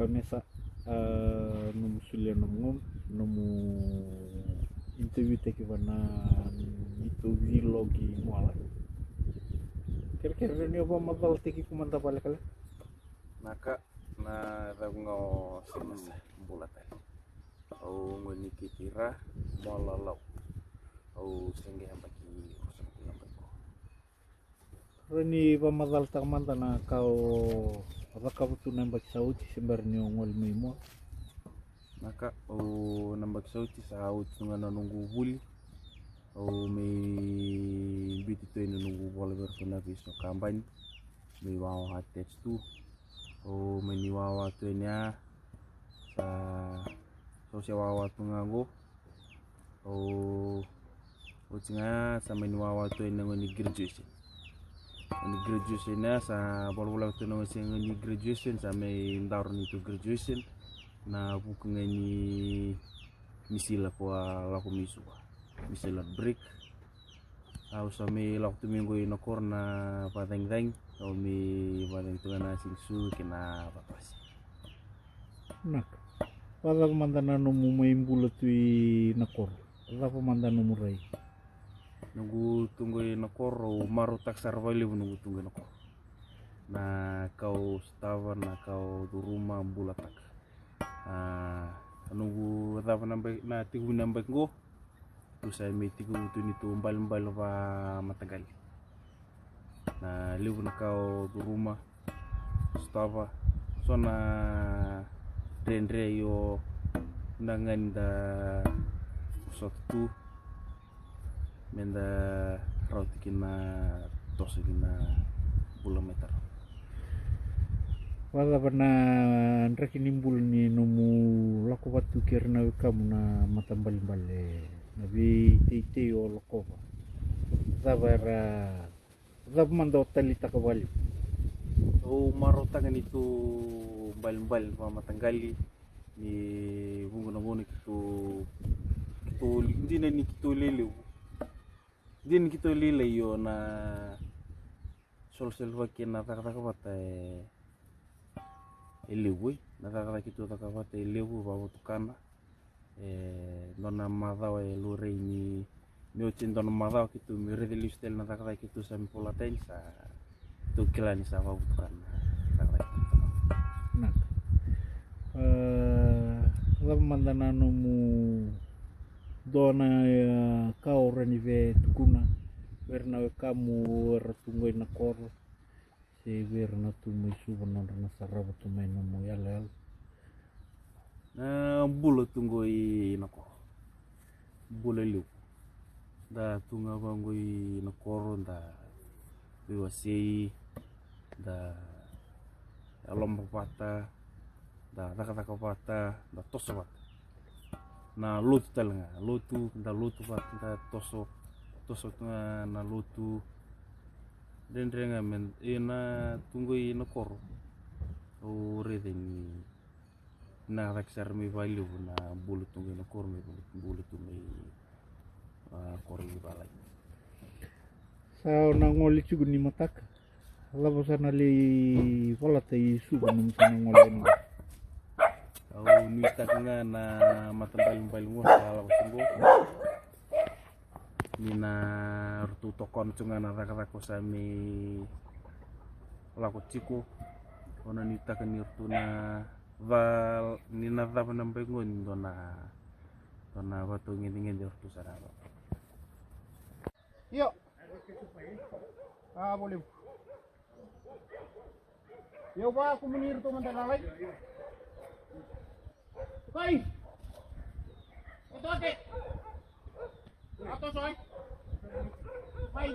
nessa no sulia no interview te que na itu vlog moala kira-kira ni apa madal te que comanda balik kala naka na ragungo semasa bulatan au ngoni kitira malalau au senge hambaki usang hambako rani pa madal ta manda na kau rakabutu nambak sauti sebenarnya ngol mimo naka au nambak sauti sa au tunga na nunggu buli au may biti to ina nunggu bola bertuna biso kampanye may wawa hatet tu au may niwawa to ina sa sosya wawa tunga go au utinga sa may niwawa to ina ngoni graduation ni graduation na sa bola to no sing ni graduation sa may ndar ni to graduation na bukan ni misila ko la ko misila break au sa may lak to minggo ina korna pateng au may pateng to na singsu kina papas nak wala mandana no mumay bulat wi nakor wala mandana no muray nunggu tunggu nakor maru tak sarvali nunggu tunggu nakor na kau stava na kau tu rumah bulatak nunggu apa nambah na tigu nambah go tu saya tigu tu ni tu mbal pa matagal na liu na kau tu rumah stava sona rendre yo nangan da usatu menda rauti kina tosi kina kilometer wala bana ndreki nimbul ni nomu lako batu kirna kamu na matambal bale nabi tite yo lako ba zabara zab mando talita kabali o marotangan itu bal pa matanggali ni bungo na ngone kito hindi na ni kito lelew din kito lele yo na sol kina takabata elewe na kito takabata elewe babutukana nona madao lure ni ochin don madao kito mi redelistel na takabata kito sa mipolaten sa to kilani sa babutukana nak lam mandana no mu dona kau renive tukuna verna kamu ratungoi na koro se verna tu mai subana na saraba tu mai no mo yalal na bulo tungoi na koro bulo liu da tunga bangoi na koro da biwasei da alom pata da taka pata da toso pata na lutu talanga lutu pata da toso na lutu dendrenga men ina tunggui na koro o redeni na raksar mi value na bulu tunggui na koro mi bulu tunggui koro balai sao na ngoli chugu ni matak labo sana li wala tai suba nung sana ngoli au nitak nga na matambal mo sa labo ni na rutu tokon tunga na raka sa mi lako chiko ona nitak ni rutu na val ni na dava nambengon dona batu ngin rutu saraba yo boleh yo ba aku menir tu mantan lagi Kai. Ito ate. Ato soy. Kai.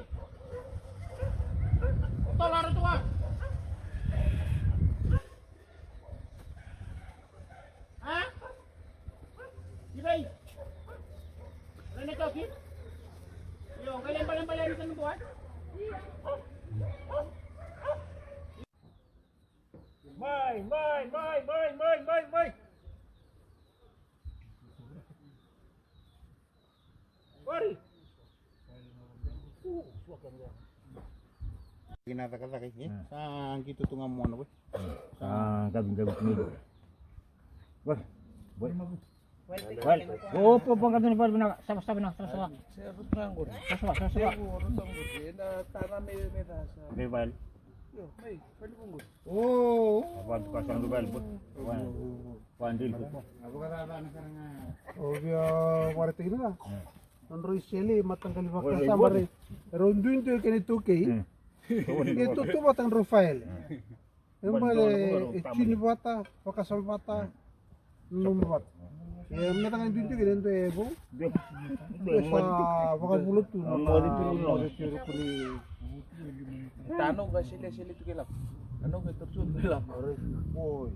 Ito laro to ah. Ha? Ibay. Lene ka ki? Yo, kalian palang sa nubuan? Mai. Mari. Kinata-kata kay sa gitu tunga mo na boy. Sa gabi ni. Opo, pagkakita ni Bal, sama-sama na, sama-sama. Saya nganggur. Sama-sama. Tanah merah. Oke, Bal. Yo, may, pwede kong gusto. Oh. Apaan pasang lu Bal, Bud? Pandil. Oh, via warite na. Nandro iseli matang kalibaka sama re. Rondo into kanito kay. Ito to matang Rafael. Yung mali chini bata, pakasal bata. Numbat. Yang matang dito ganito ebo. Sa baka bulot to. Tanong ka sila ito kilap. Ano ka tursun kilap? Oy.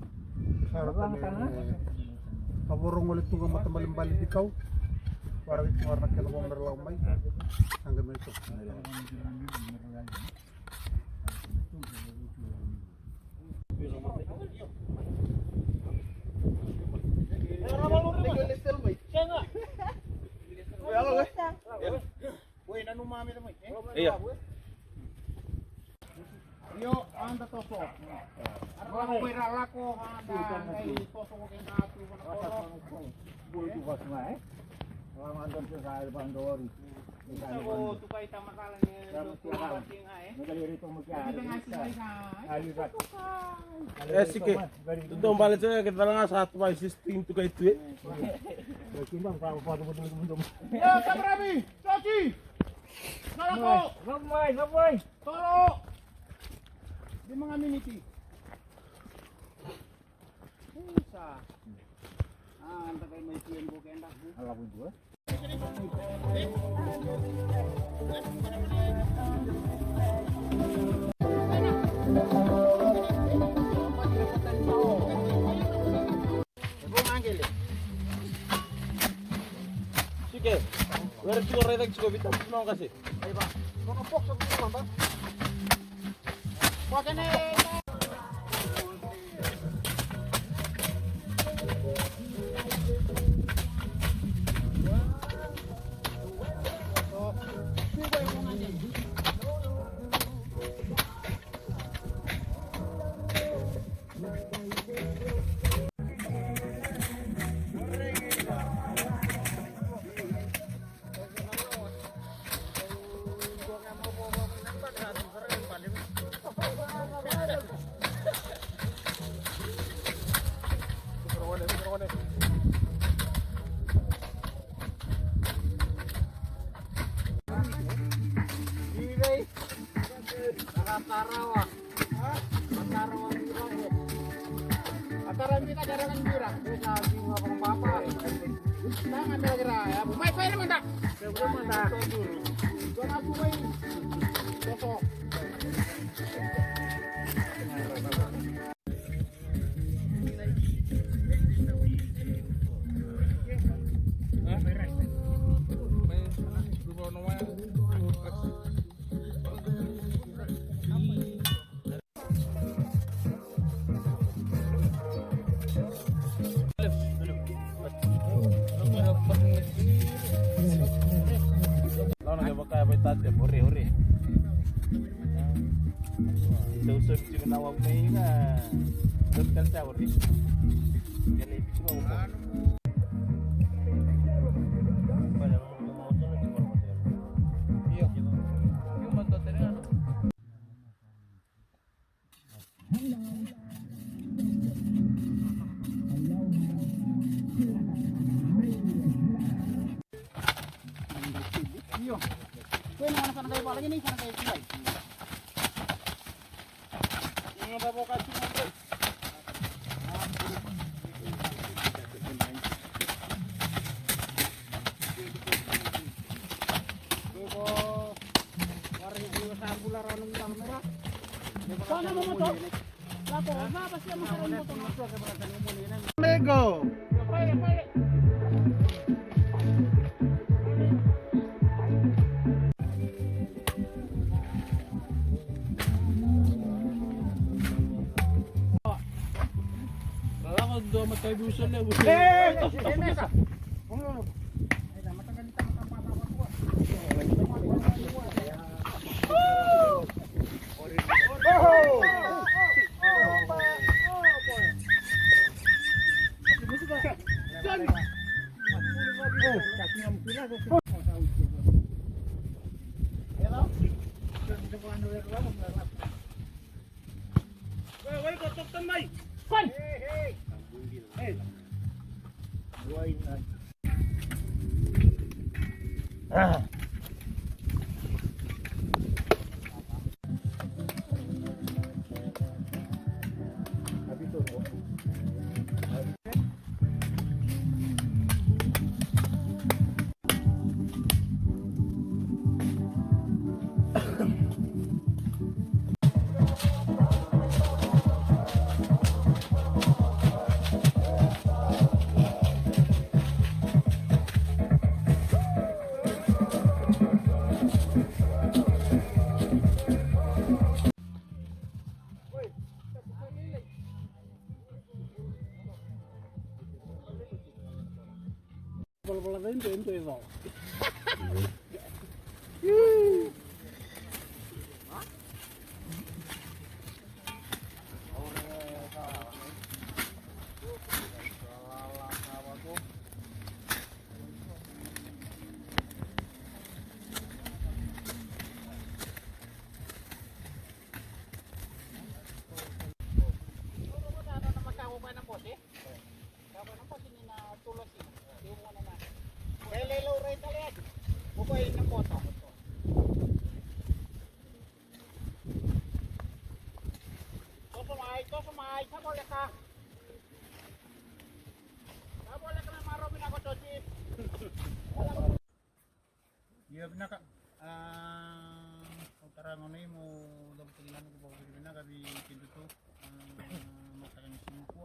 Sarang kaburong ulit tunggu mata balik ikaw. Para warna kaya ko merlamay. Hanggang ito. Iya. Yo, anda tosok. Ako ang pera lako, anda kay tosok ko kay nato ko. Bulu tugas na Orang andon sa bandori. Ako tukay tamakalan ni tumating Madali rito Sige. Ito ang balit sa'yo. Kita lang nga sa ato ay system to kay tweet. Yo, Sabrami! Sochi! Narako! Nabay! Toro! Di mga miniti. Isa. Anda kay may siyan ko kaya alam mo dua. Sige. Werti ko redek ko bitak no kasi. Ay ba? Mga pok sa mga ba? Wag na Akaran kita jarangan birang, kita di mga pangpapa. Tangan dia kira ya, may pwede naman da. Pwede naman da. Doon ako may toto. Hore. Usap juga nawag may nga. Doon kan sa hore. Galit ko mo. Kuya, sana kayo pala yun sana kayo kulay. Yung babokas yung mga. Sana mo to? Lapo, mabas siya masaran mo to. Lego. Pwede. Mataybusan na. Mesa. tuh itu. Iya benar kak. Utara ngono mo dapat tinginan ko bago benar kami pintu tu makakan sini ko.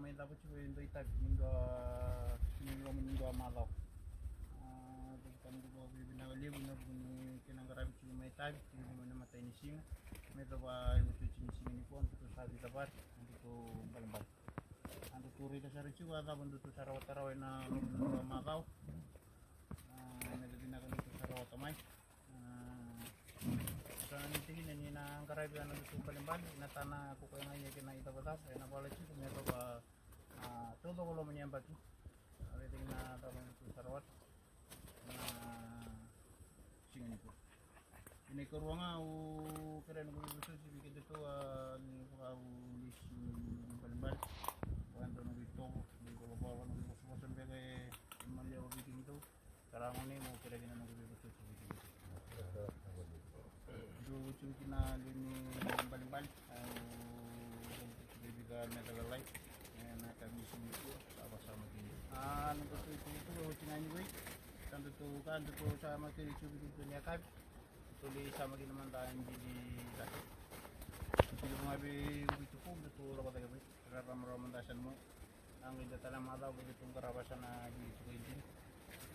May dapat siya yung itag minggu malaw. Kan ko bago benar libo na kinang karami siya may itag hindi mo na matay ni sing. May dapat yung sing ni ko untuk sabi dapat untuk balbal. Ando turi da sa rin siya ada bando sa raw-raw na malaw. Medyo ginagawa dito sa raw tamay. Sa nitingin niya na ang karayban na dito balimbal natana ko kaya ngayon kina itabata ay napala siya kung meron ba todo ko lo manyan bagi everything na tawag dito sa rawat na singan ko ini ko nga o kaya nang gusto si bigyan dito ni ko ulis balimbal kuando na dito hindi ko ba ano gusto sa bagay mali ako bigyan dito karangan ni mo kaya ginanong gusto si bigyan cuci na lini balimbal bibigyan na talalay na kami sumiko sama-sama din nung ito tingnan nyo tanto to sa matili cubi dito niya kab tuloy sama din naman tayo hindi dati sila mga bito po dito lang tayo raramdaman mo ang idata lang mga daw ditong karabasan na dito ko din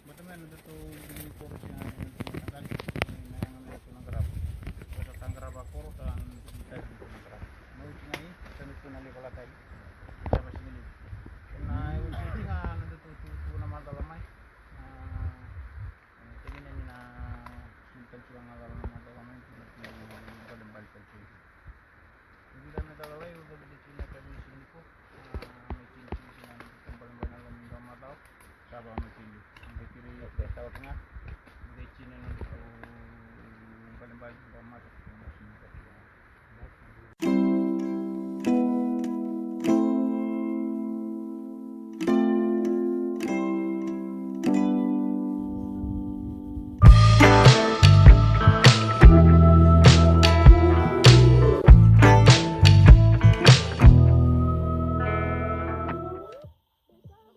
bataman dito yung puro siya na ito ng karab Tanggraba Koro dan kita di Tanggraba. Mau cingai kami pun ali pala tadi. Kita masih ini. Karena itu kan ada tu nama dalamai. Ini ni na simpan silang dalam nama dalamai itu dalam balik itu. Jadi dan dalamai udah di Cina kami sini ko. Mesin sini nan kembali dalam nama dal. Sabah mesin. Di kiri tahu tengah. Di Cina nanti balik dalam